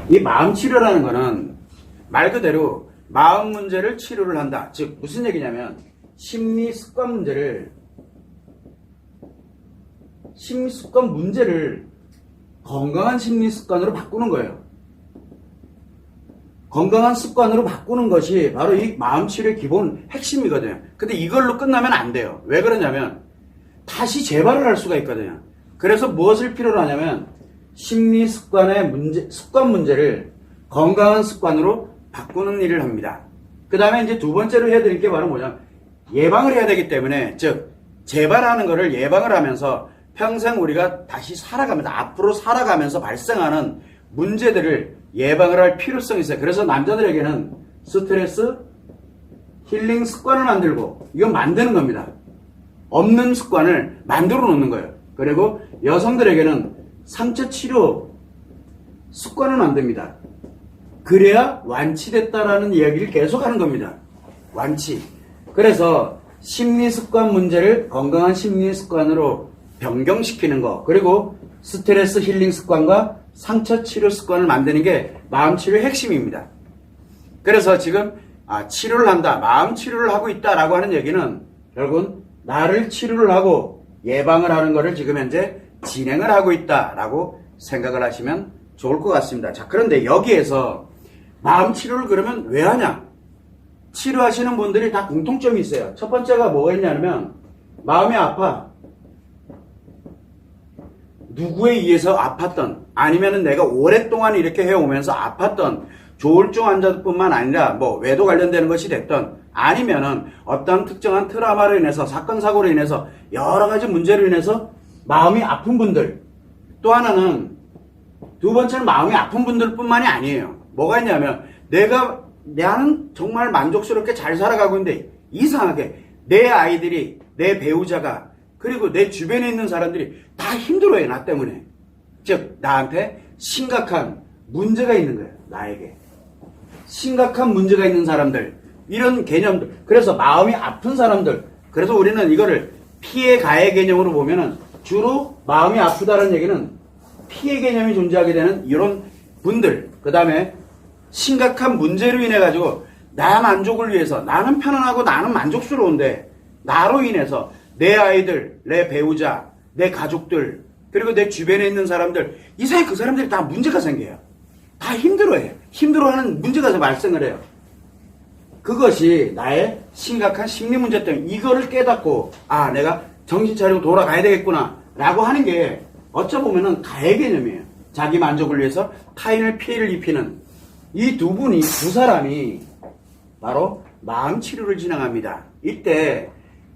이 마음 치료라는 거는 말 그대로 마음 문제를 치료를 한다. 즉 무슨 얘기냐면 심리 습관 문제를 건강한 심리 습관으로 바꾸는 거예요. 건강한 습관으로 바꾸는 것이 바로 이 마음 치료의 기본 핵심이거든요. 근데 이걸로 끝나면 안 돼요. 왜 그러냐면 다시 재발을 할 수가 있거든요. 그래서 무엇을 필요로 하냐면 심리 습관 문제를 건강한 습관으로 바꾸는 일을 합니다. 그 다음에 이제 두 번째로 해야 될 게 바로 뭐냐면 예방을 해야 되기 때문에, 즉 재발하는 것을 예방을 하면서 평생 우리가 다시 살아가면서 앞으로 살아가면서 발생하는 문제들을 예방을 할 필요성이 있어요. 그래서 남자들에게는 스트레스 힐링 습관을 만들고, 이건 만드는 겁니다. 없는 습관을 만들어 놓는 거예요. 그리고 여성들에게는 상처 치료 습관을 만듭니다. 그래야 완치됐다라는 이야기를 계속하는 겁니다. 완치. 그래서 심리 습관 문제를 건강한 심리 습관으로 변경시키는 거, 그리고 스트레스 힐링 습관과 상처 치료 습관을 만드는 게 마음 치료의 핵심입니다. 그래서 지금 치료를 한다, 마음 치료를 하고 있다라고 하는 얘기는 결국은 나를 치료를 하고 예방을 하는 것을 지금 현재 진행을 하고 있다라고 생각을 하시면 좋을 것 같습니다. 자, 그런데 여기에서 마음 치료를 그러면 왜 하냐? 치료하시는 분들이 다 공통점이 있어요. 첫 번째가 뭐가 있냐면 마음이 아파. 누구에 의해서 아팠던, 아니면은 내가 오랫동안 이렇게 해오면서 아팠던 조울증 환자뿐만 아니라 뭐 외도 관련되는 것이 됐던, 아니면은 어떤 특정한 트라우마로 인해서 사건 사고로 인해서 여러 가지 문제로 인해서 마음이 아픈 분들, 또 하나는 두 번째는 마음이 아픈 분들뿐만이 아니에요. 뭐가 있냐면 나는 정말 만족스럽게 잘 살아가고 있는데 이상하게 내 아이들이, 내 배우자가, 그리고 내 주변에 있는 사람들이 다 힘들어해, 나 때문에. 즉 나한테 심각한 문제가 있는 거예요. 나에게 심각한 문제가 있는 사람들, 이런 개념들. 그래서 마음이 아픈 사람들, 그래서 우리는 이거를 피해 가해 개념으로 보면은 주로 마음이 아프다는 얘기는 피해 개념이 존재하게 되는 이런 분들, 그 다음에 심각한 문제로 인해 가지고 나 만족을 위해서, 나는 편안하고 나는 만족스러운데 나로 인해서 내 아이들, 내 배우자, 내 가족들, 그리고 내 주변에 있는 사람들, 이상하게 그 사람들이 다 문제가 생겨요. 다 힘들어해. 힘들어하는 문제가 발생을 해요. 그것이 나의 심각한 심리 문제 때문에, 이거를 깨닫고 내가 정신 차리고 돌아가야 되겠구나 라고 하는 게 어쩌보면은 가해 개념이에요. 자기 만족을 위해서 타인을 피해를 입히는 이 두 사람이 바로 마음 치료를 진행합니다. 이때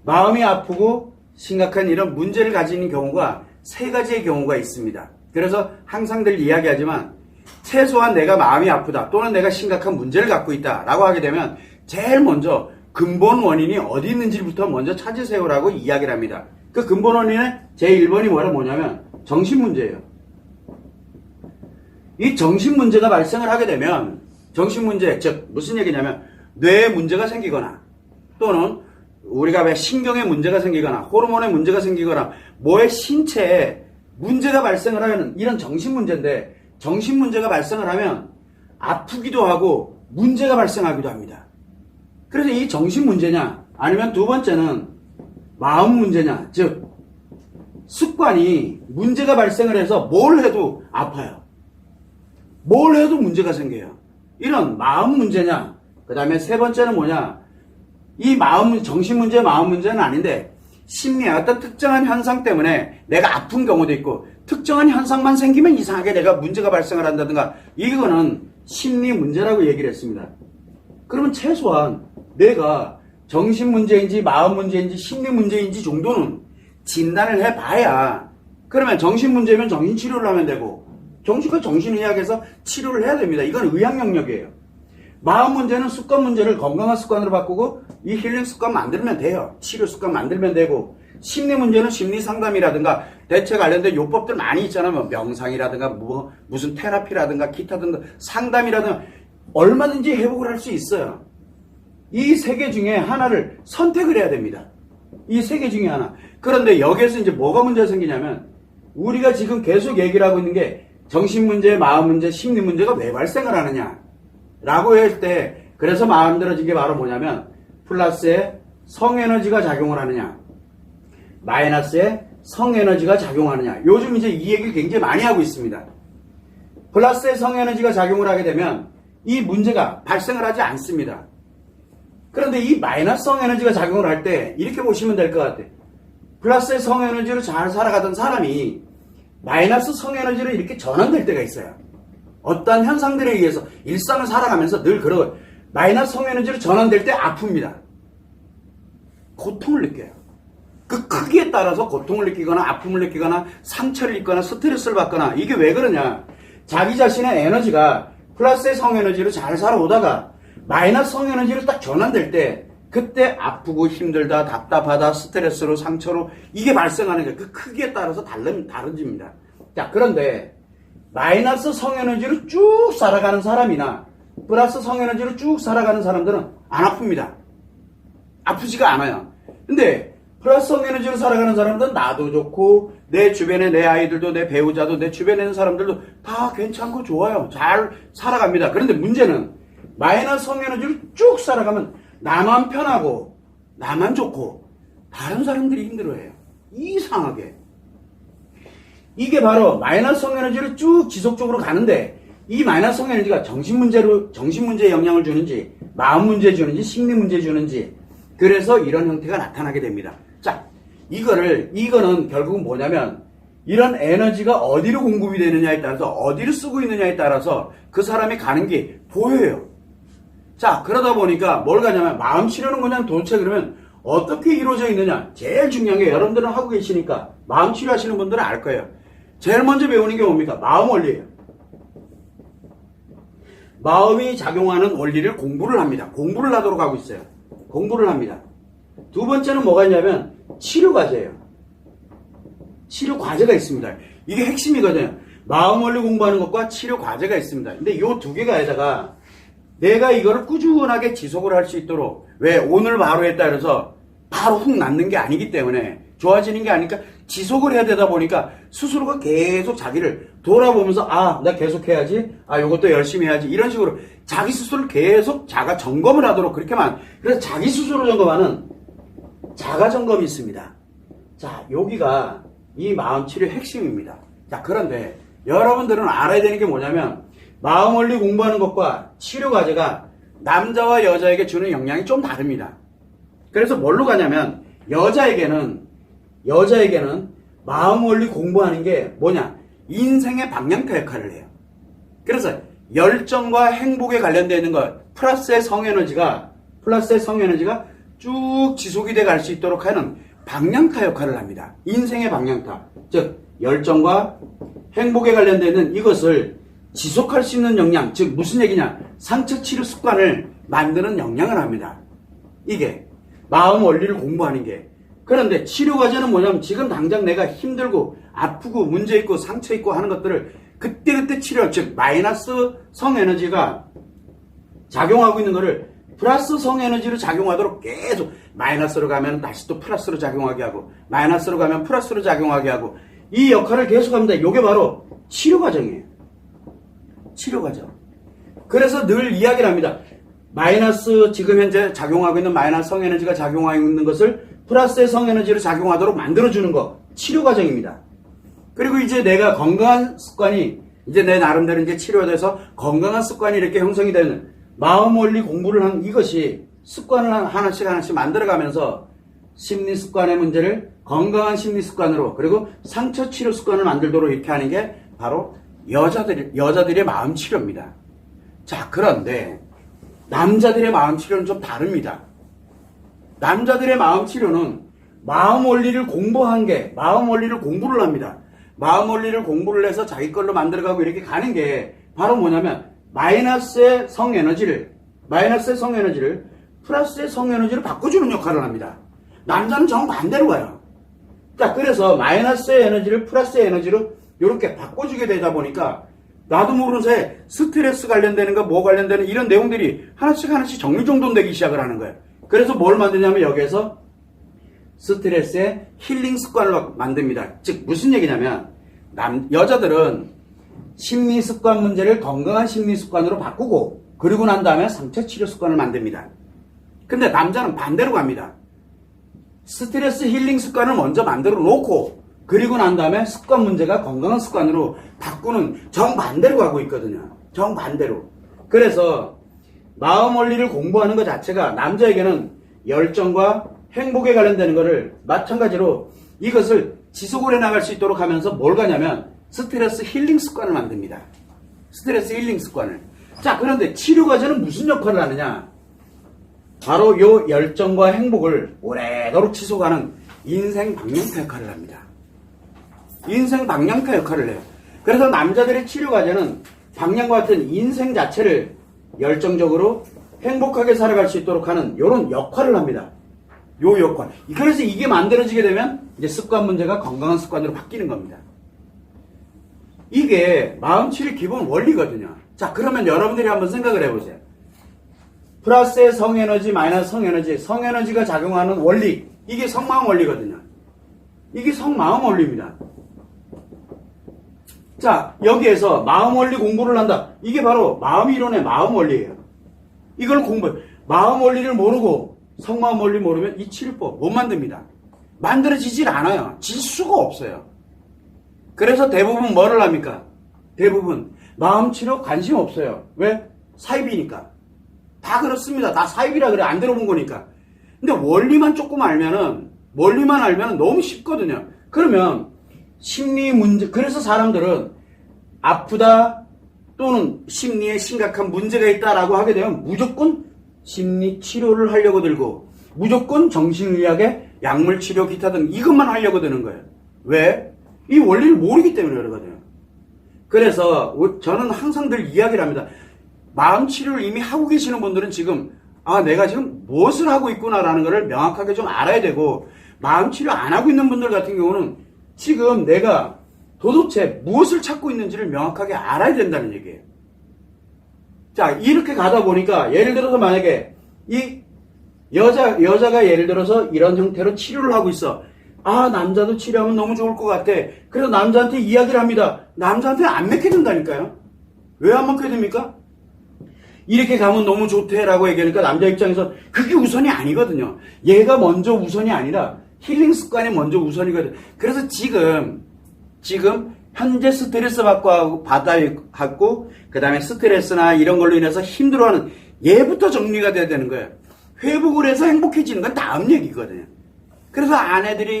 마음이 아프고 심각한 이런 문제를 가지는 경우가 세 가지의 경우가 있습니다. 그래서 항상 늘 이야기하지만 최소한 내가 마음이 아프다 또는 내가 심각한 문제를 갖고 있다 라고 하게 되면 제일 먼저 근본 원인이 어디 있는지부터 먼저 찾으세요라고 이야기를 합니다. 그 근본 원인의 제1번이 뭐냐면 정신문제예요. 이 정신문제가 발생을 하게 되면, 정신문제, 즉 무슨 얘기냐면 뇌에 문제가 생기거나, 또는 우리가 왜 신경에 문제가 생기거나 호르몬에 문제가 생기거나 뭐의 신체에 문제가 발생을 하는 이런 정신문제인데, 정신문제가 발생을 하면 아프기도 하고 문제가 발생하기도 합니다. 그래서 이 정신문제냐, 아니면 두 번째는 마음 문제냐, 즉 습관이 문제가 발생을 해서 뭘 해도 아파요. 뭘 해도 문제가 생겨요. 이런 마음 문제냐, 그 다음에 세 번째는 뭐냐, 이 정신 문제, 마음 문제는 아닌데 심리의 어떤 특정한 현상 때문에 내가 아픈 경우도 있고, 특정한 현상만 생기면 이상하게 내가 문제가 발생을 한다든가, 이거는 심리 문제라고 얘기를 했습니다. 그러면 최소한 내가 정신 문제인지 마음 문제인지 심리 문제인지 정도는 진단을 해봐야, 그러면 정신 문제면 정신 치료를 하면 되고, 정신의학에서 치료를 해야 됩니다. 이건 의학 영역이에요. 마음 문제는 습관 문제를 건강한 습관으로 바꾸고 이 힐링 습관 만들면 돼요. 치료 습관 만들면 되고, 심리 문제는 심리 상담이라든가 대체 관련된 요법들 많이 있잖아요. 뭐 명상이라든가 무슨 테라피라든가 기타 등등 상담이라든가 얼마든지 회복을 할 수 있어요. 이 세 개 중에 하나를 선택을 해야 됩니다. 이 세 개 중에 하나. 그런데 여기에서 이제 뭐가 문제가 생기냐면, 우리가 지금 계속 얘기를 하고 있는 게 정신 문제, 마음 문제, 심리 문제가 왜 발생을 하느냐? 라고 할 때, 그래서 만들어진 게 바로 뭐냐면, 플러스에 성에너지가 작용을 하느냐, 마이너스에 성에너지가 작용하느냐. 요즘 이제 이 얘기를 굉장히 많이 하고 있습니다. 플러스의 성에너지가 작용을 하게 되면 이 문제가 발생을 하지 않습니다. 그런데 이 마이너스 성에너지가 작용을 할 때 이렇게 보시면 될 것 같아요. 플러스의 성에너지로 잘 살아가던 사람이 마이너스 성에너지로 이렇게 전환될 때가 있어요. 어떠한 현상들에 의해서 일상을 살아가면서 늘 그런 마이너스 성에너지로 전환될 때 아픕니다. 고통을 느껴요. 그 크기에 따라서 고통을 느끼거나 아픔을 느끼거나 상처를 입거나 스트레스를 받거나 이게 왜 그러냐. 자기 자신의 에너지가 플러스의 성에너지로 잘 살아오다가 마이너스 성에너지로 딱 전환될 때 그때 아프고 힘들다, 답답하다, 스트레스로 상처로 이게 발생하는 게 그 크기에 따라서 다른집니다. 자, 그런데 마이너스 성에너지로 쭉 살아가는 사람이나 플러스 성에너지로 쭉 살아가는 사람들은 안 아픕니다. 아프지가 않아요. 근데 플러스 성에너지로 살아가는 사람들은 나도 좋고 내 주변에 내 아이들도 내 배우자도 내 주변에 있는 사람들도 다 괜찮고 좋아요. 잘 살아갑니다. 그런데 문제는 마이너스 성에너지로 쭉 살아가면 나만 편하고 나만 좋고 다른 사람들이 힘들어해요. 이상하게. 이게 바로 마이너스 성에너지로 쭉 지속적으로 가는데 이 마이너스 성에너지가 정신 문제에 영향을 주는지 마음 문제에 주는지 심리 문제에 주는지 그래서 이런 형태가 나타나게 됩니다. 자, 이거는 결국은 뭐냐면 이런 에너지가 어디로 공급이 되느냐에 따라서 어디를 쓰고 있느냐에 따라서 그 사람이 가는 게 보여요. 자, 그러다 보니까 뭘 가냐면 마음 치료는 그냥 도대체 그러면 어떻게 이루어져 있느냐. 제일 중요한 게 여러분들은 하고 계시니까 마음 치료하시는 분들은 알 거예요. 제일 먼저 배우는 게 뭡니까? 마음 원리예요. 마음이 작용하는 원리를 공부를 합니다. 공부를 하도록 하고 있어요. 공부를 합니다. 두 번째는 뭐가 있냐면 치료 과제예요. 치료 과제가 있습니다. 이게 핵심이거든요. 마음 원리 공부하는 것과 치료 과제가 있습니다. 근데 이 두 개가에다가 내가 이거를 꾸준하게 지속을 할 수 있도록 왜 오늘 바로 했다 해서 바로 훅 낫는 게 아니기 때문에 좋아지는 게 아니니까 지속을 해야 되다 보니까 스스로가 계속 자기를 돌아보면서 나 계속 해야지 요것도 열심히 해야지 이런 식으로 자기 스스로를 계속 자가 점검을 하도록 그렇게만 그래서 자기 스스로 점검하는 자가 점검이 있습니다. 자, 여기가 이 마음 치료의 핵심입니다. 자, 그런데 여러분들은 알아야 되는 게 뭐냐면 마음 원리 공부하는 것과 치료 과제가 남자와 여자에게 주는 영향이 좀 다릅니다. 그래서 뭘로 가냐면 여자에게는 마음 원리 공부하는 게 뭐냐? 인생의 방향타 역할을 해요. 그래서 열정과 행복에 관련되어 있는 것, 플러스의 성에너지가 쭉 지속이 돼 갈 수 있도록 하는 방향타 역할을 합니다. 인생의 방향타. 즉, 열정과 행복에 관련되어 있는 이것을 지속할 수 있는 역량, 즉 무슨 얘기냐? 상처 치료 습관을 만드는 역량을 합니다. 이게 마음 원리를 공부하는 게. 그런데 치료 과제는 뭐냐면 지금 당장 내가 힘들고 아프고 문제 있고 상처 있고 하는 것들을 그때그때 치료, 즉 마이너스 성에너지가 작용하고 있는 거를 플러스 성에너지로 작용하도록 계속 마이너스로 가면 다시 또 플러스로 작용하게 하고 마이너스로 가면 플러스로 작용하게 하고 이 역할을 계속합니다. 이게 바로 치료 과정이에요. 치료 과정. 그래서 늘 이야기를 합니다. 마이너스 지금 현재 작용하고 있는 마이너스 성에너지가 작용하고 있는 것을 플러스의 성에너지로 작용하도록 만들어주는 거 치료 과정입니다. 그리고 이제 내가 건강한 습관이 이제 내 나름대로 이제 치료돼서 건강한 습관이 이렇게 형성이 되는 마음 원리 공부를 한 이것이 습관을 하나씩 만들어가면서 심리 습관의 문제를 건강한 심리 습관으로 그리고 상처 치료 습관을 만들도록 이렇게 하는 게 바로 여자들의 마음 치료입니다. 자, 그런데 남자들의 마음 치료는 좀 다릅니다. 남자들의 마음 치료는 마음 원리를 공부한 게 마음 원리를 공부를 합니다. 마음 원리를 공부를 해서 자기 걸로 만들어가고 이렇게 가는 게 바로 뭐냐면 마이너스의 성에너지를 플러스의 성에너지로 바꿔주는 역할을 합니다. 남자는 정반대로 가요. 자, 그래서 마이너스의 에너지를 플러스의 에너지로 이렇게 바꿔주게 되다 보니까 나도 모르는 사이에 스트레스 관련되는 거, 뭐 관련되는 이런 내용들이 하나씩 정리정돈되기 시작을 하는 거예요. 그래서 뭘 만드냐면 여기에서 스트레스의 힐링 습관을 만듭니다. 즉 무슨 얘기냐면 여자들은 심리 습관 문제를 건강한 심리 습관으로 바꾸고 그리고 난 다음에 상처 치료 습관을 만듭니다. 근데 남자는 반대로 갑니다. 스트레스 힐링 습관을 먼저 만들어 놓고 그리고 난 다음에 습관 문제가 건강한 습관으로 바꾸는 정반대로 가고 있거든요. 정반대로. 그래서 마음 원리를 공부하는 것 자체가 남자에게는 열정과 행복에 관련되는 것을 마찬가지로 이것을 지속을 해나갈 수 있도록 하면서 뭘 가냐면 스트레스 힐링 습관을 만듭니다. 스트레스 힐링 습관을. 자, 그런데 치료 과제는 무슨 역할을 하느냐? 바로 요 열정과 행복을 오래도록 지속하는 인생 방향타 역할을 합니다. 인생 방향타 역할을 해요. 그래서 남자들의 치료 과제는 방향과 같은 인생 자체를 열정적으로 행복하게 살아갈 수 있도록 하는 이런 역할을 합니다. 요 역할. 그래서 이게 만들어지게 되면 이제 습관 문제가 건강한 습관으로 바뀌는 겁니다. 이게 마음치료 기본 원리거든요. 자, 그러면 여러분들이 한번 생각을 해보세요. 플러스의 성에너지, 마이너스 성에너지, 성에너지가 작용하는 원리. 이게 성마음 원리거든요. 이게 성마음 원리입니다. 자, 여기에서 마음 원리 공부를 한다. 이게 바로 마음 이론의 마음 원리예요. 이걸 공부해. 마음 원리를 모르고 성마음 원리 모르면 이 치료법 못 만듭니다. 만들어지질 않아요. 질 수가 없어요. 그래서 대부분 뭐를 합니까? 대부분 마음 치료 관심 없어요. 왜? 사입이니까. 다 그렇습니다. 다 사입이라 그래. 안 들어본 거니까. 근데 원리만 조금 알면은 너무 쉽거든요. 그러면 심리 문제, 그래서 사람들은 아프다 또는 심리에 심각한 문제가 있다라고 하게 되면 무조건 심리 치료를 하려고 들고 무조건 정신의학의 약물 치료 기타 등 이것만 하려고 드는 거예요. 왜? 이 원리를 모르기 때문에 그러거든요. 그래서 저는 항상 늘 이야기를 합니다. 마음 치료를 이미 하고 계시는 분들은 지금 내가 지금 무엇을 하고 있구나라는 것을 명확하게 좀 알아야 되고 마음 치료 안 하고 있는 분들 같은 경우는 지금 내가 도대체 무엇을 찾고 있는지를 명확하게 알아야 된다는 얘기예요. 자, 이렇게 가다 보니까 예를 들어서 만약에 이 여자가 예를 들어서 이런 형태로 치료를 하고 있어. 남자도 치료하면 너무 좋을 것 같아. 그래서 남자한테 이야기를 합니다. 남자한테 안 먹게 된다니까요. 왜 안 먹게 됩니까? 이렇게 가면 너무 좋대라고 얘기하니까 남자 입장에서 그게 우선이 아니거든요. 얘가 먼저 우선이 아니라 힐링 습관이 먼저 우선이거든. 그래서 지금 현재 스트레스 받고 그 다음에 스트레스나 이런 걸로 인해서 힘들어하는 얘부터 정리가 돼야 되는 거예요. 회복을 해서 행복해지는 건 다음 얘기거든요. 그래서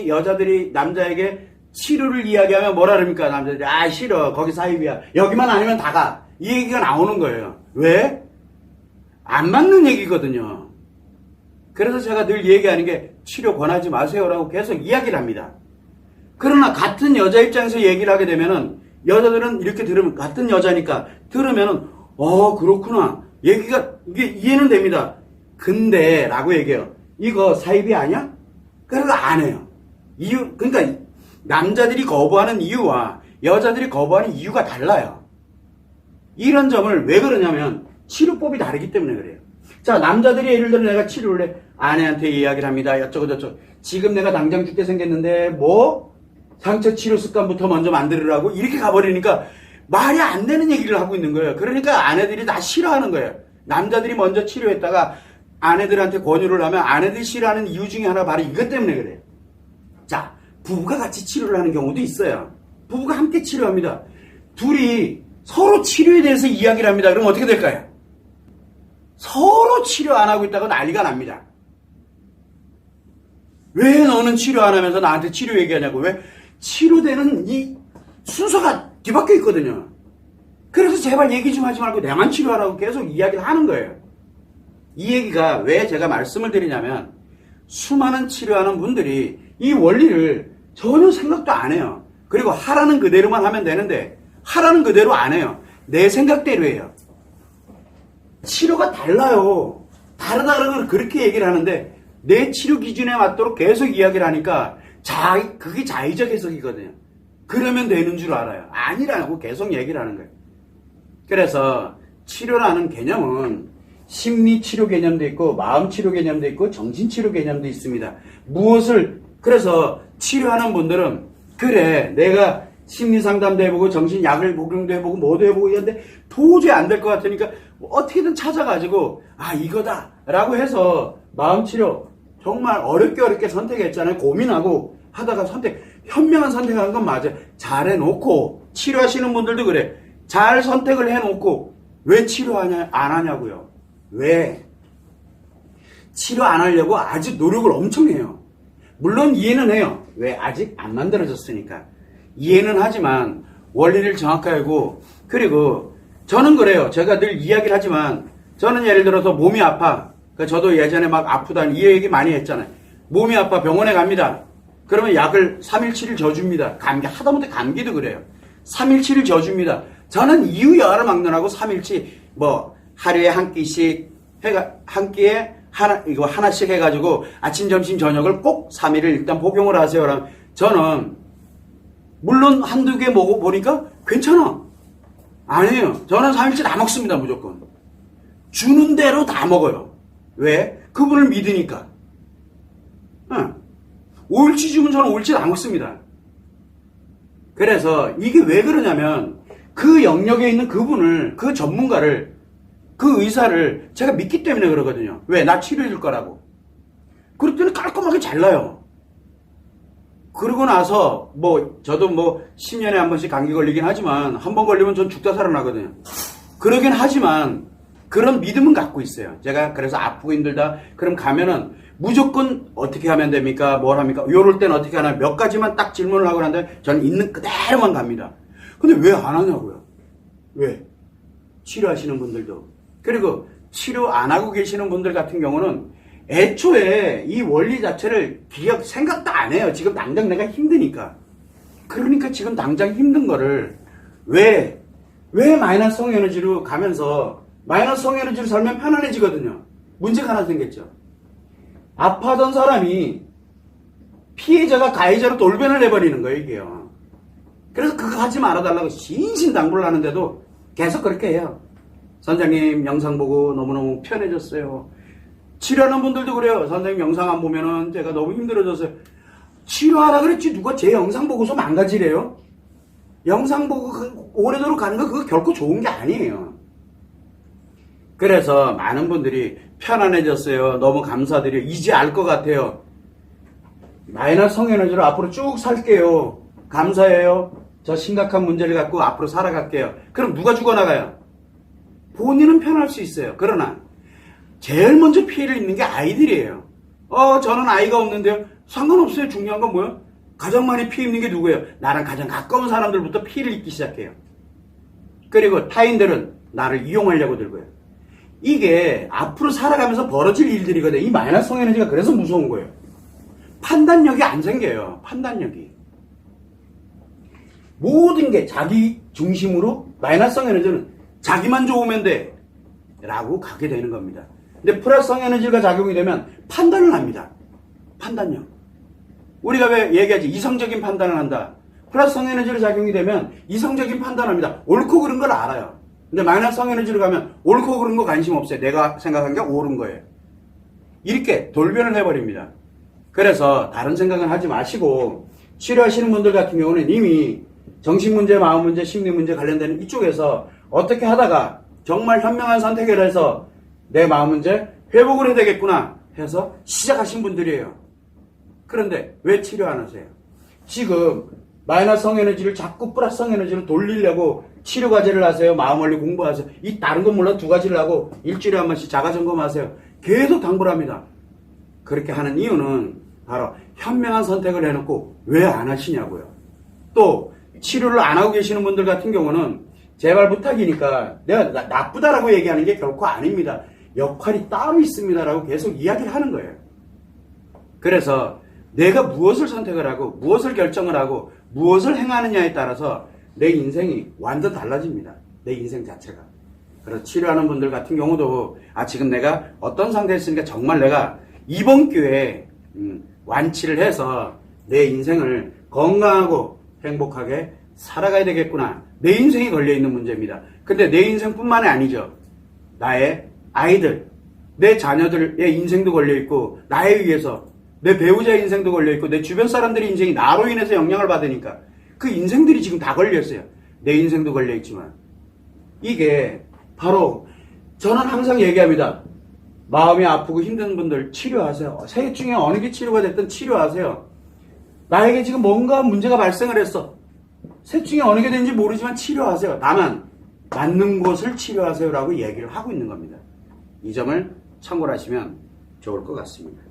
여자들이 남자에게 치료를 이야기하면 뭐라 그럽니까? 남자들이 싫어, 거기 사입이야, 여기만 아니면 다 가, 이 얘기가 나오는 거예요. 왜? 안 맞는 얘기거든요. 그래서 제가 늘 얘기하는 게 치료 권하지 마세요라고 계속 이야기를 합니다. 그러나 같은 여자 입장에서 얘기를 하게 되면은 여자들은 이렇게 들으면 같은 여자니까 들으면은 그렇구나, 얘기가 이게 이해는 됩니다. 근데 라고 얘기해요. 이거 사입이 아니야? 그래서 안 해요. 그러니까 남자들이 거부하는 이유와 여자들이 거부하는 이유가 달라요. 이런 점을 왜 그러냐면 치료법이 다르기 때문에 그래요. 자, 남자들이 예를 들어 내가 치료를 해. 아내한테 이야기를 합니다. 어쩌고저쩌고. 지금 내가 당장 죽게 생겼는데 상처 치료 습관부터 먼저 만들으라고 이렇게 가버리니까 말이 안 되는 얘기를 하고 있는 거예요. 그러니까 아내들이 다 싫어하는 거예요. 남자들이 먼저 치료했다가 아내들한테 권유를 하면 아내들이 싫어하는 이유 중에 하나 바로 이것 때문에 그래요. 자, 부부가 같이 치료를 하는 경우도 있어요. 부부가 함께 치료합니다. 둘이 서로 치료에 대해서 이야기를 합니다. 그럼 어떻게 될까요? 서로 치료 안 하고 있다가 난리가 납니다. 왜 너는 치료 안 하면서 나한테 치료 얘기하냐고. 왜? 치료되는 이 순서가 뒤바뀌어 있거든요. 그래서 제발 얘기 좀 하지 말고 내만 치료하라고 계속 이야기를 하는 거예요. 이 얘기가 왜 제가 말씀을 드리냐면 수많은 치료하는 분들이 이 원리를 전혀 생각도 안 해요. 그리고 하라는 그대로만 하면 되는데 하라는 그대로 안 해요. 내 생각대로 해요. 치료가 달라요. 다르다고 그렇게 얘기를 하는데 내 치료 기준에 맞도록 계속 이야기를 하니까 그게 자의적 해석이거든요. 그러면 되는 줄 알아요. 아니라고 계속 얘기를 하는 거예요. 그래서 치료라는 개념은 심리치료 개념도 있고 마음치료 개념도 있고 정신치료 개념도 있습니다. 그래서 치료하는 분들은 그래, 내가 심리상담도 해보고 정신약을 복용도 해보고 뭐도 해보고 이랬는데 도저히 안 될 것 같으니까 어떻게든 찾아가지고 이거다 라고 해서 마음치료 정말 어렵게 선택했잖아요. 고민하고 하다가 현명한 선택한 건 맞아요. 잘 해놓고 치료하시는 분들도 그래. 잘 선택을 해놓고 왜 안 하냐고요. 왜? 치료 안 하려고 아직 노력을 엄청 해요. 물론 이해는 해요. 왜? 아직 안 만들어졌으니까. 이해는 하지만 원리를 정확하게 알고, 그리고 저는 그래요. 제가 늘 이야기를 하지만 저는 예를 들어서 몸이 아파. 저도 예전에 막 아프다는 이 얘기 많이 했잖아요. 몸이 아파 병원에 갑니다. 그러면 약을 3일 7일 져줍니다. 하다못해 감기도 그래요. 3일 7일 져줍니다. 저는 이유 여하를 막론하고 3일치 하루에 한 끼씩 한 끼에 하나씩 해가지고 아침 점심 저녁을 꼭 3일을 일단 복용을 하세요. 저는 물론 한두 개 먹어보니까 괜찮아. 아니에요. 저는 3일치 다 먹습니다. 무조건. 주는 대로 다 먹어요. 왜? 그분을 믿으니까. 5일치 주면 저는 5일치 다 먹습니다. 그래서 이게 왜 그러냐면 그 영역에 있는 그분을, 그 전문가를, 그 의사를 제가 믿기 때문에 그러거든요. 왜? 나 치료해 줄 거라고. 그랬더니 깔끔하게 잘나요. 그러고 나서 저도 10년에 한 번씩 감기 걸리긴 하지만 한 번 걸리면 전 죽다 살아나거든요. 그러긴 하지만 그런 믿음은 갖고 있어요. 제가 그래서 아프고 힘들다 그럼 가면은 무조건 어떻게 하면 됩니까? 뭘 합니까? 요럴 땐 어떻게 하나 몇 가지만 딱 질문을 하고 나는데 저는 있는 그대로만 갑니다. 근데 왜 안 하냐고요? 왜? 치료하시는 분들도. 그리고 치료 안 하고 계시는 분들 같은 경우는 애초에 이 원리 자체를 생각도 안 해요. 지금 당장 내가 힘드니까. 그러니까 지금 당장 힘든 거를 왜 마이너스성 에너지로 가면서 마이너스성 에너지로 살면 편안해지거든요. 문제가 하나 생겼죠. 아파하던 사람이 피해자가 가해자로 돌변을 해버리는 거예요, 이게요. 그래서 그거 하지 말아달라고 신신당부를 하는데도 계속 그렇게 해요. 선생님 영상 보고 너무너무 편해졌어요. 치료하는 분들도 그래요. 선생님 영상 안 보면은 제가 너무 힘들어졌어요. 치료하라 그랬지 누가 제 영상 보고서 망가지래요? 영상 보고 오래도록 가는 거 그거 결코 좋은 게 아니에요. 그래서 많은 분들이 편안해졌어요. 너무 감사드려요. 이제 알 것 같아요. 마이너스 성에너지로 앞으로 쭉 살게요. 감사해요. 저 심각한 문제를 갖고 앞으로 살아갈게요. 그럼 누가 죽어나가요? 본인은 편할 수 있어요. 그러나 제일 먼저 피해를 입는 게 아이들이에요. 저는 아이가 없는데요. 상관없어요. 중요한 건 뭐예요? 가장 많이 피해 입는 게 누구예요? 나랑 가장 가까운 사람들부터 피해를 입기 시작해요. 그리고 타인들은 나를 이용하려고 들고요. 이게 앞으로 살아가면서 벌어질 일들이거든요. 이 마이너스성 에너지가 그래서 무서운 거예요. 판단력이 안 생겨요. 판단력이. 모든 게 자기 중심으로 마이너스성 에너지는 자기만 좋으면 돼 라고 가게 되는 겁니다. 근데 플러스성 에너지가 작용이 되면 판단을 합니다. 판단력. 우리가 왜 얘기하지? 이성적인 판단을 한다. 플러스성 에너지로 작용이 되면 이성적인 판단을 합니다. 옳고 그른 걸 알아요. 근데 마이너스성 에너지로 가면 옳고 그른 거 관심 없어요. 내가 생각한 게 옳은 거예요. 이렇게 돌변을 해버립니다. 그래서 다른 생각은 하지 마시고 치료하시는 분들 같은 경우는 이미 정신문제, 마음문제, 심리문제 관련되는 이쪽에서 어떻게 하다가 정말 현명한 선택을 해서 내 마음문제 회복을 해야 되겠구나 해서 시작하신 분들이에요. 그런데 왜 치료 안 하세요? 지금 마이너스성 에너지를 자꾸 플러스성 에너지로 돌리려고 치료 과제를 하세요. 마음원리 공부하세요. 이 다른 건 몰라 두 가지를 하고 일주일에 한 번씩 자가점검하세요. 계속 당부를 합니다. 그렇게 하는 이유는 바로 현명한 선택을 해놓고 왜 안 하시냐고요. 또 치료를 안 하고 계시는 분들 같은 경우는 제발 부탁이니까 내가 나쁘다라고 얘기하는 게 결코 아닙니다. 역할이 따로 있습니다라고 계속 이야기를 하는 거예요. 그래서 내가 무엇을 선택을 하고 무엇을 결정을 하고 무엇을 행하느냐에 따라서 내 인생이 완전 달라집니다. 내 인생 자체가. 그래서 치료하는 분들 같은 경우도 지금 내가 어떤 상태에 있으니까 정말 내가 이번 기회에 완치를 해서 내 인생을 건강하고 행복하게 살아가야 되겠구나. 내 인생이 걸려있는 문제입니다. 근데 내 인생뿐만이 아니죠. 나의 아이들, 내 자녀들의 인생도 걸려있고 나에 의해서 내 배우자의 인생도 걸려있고 내 주변 사람들의 인생이 나로 인해서 영향을 받으니까 그 인생들이 지금 다 걸려있어요. 내 인생도 걸려있지만. 이게 바로 저는 항상 얘기합니다. 마음이 아프고 힘든 분들 치료하세요. 셋 중에 어느 게 치료가 됐든 치료하세요. 나에게 지금 뭔가 문제가 발생을 했어. 셋 중에 어느 게 되는지 모르지만 치료하세요. 다만 맞는 곳을 치료하세요라고 얘기를 하고 있는 겁니다. 이 점을 참고를 하시면 좋을 것 같습니다.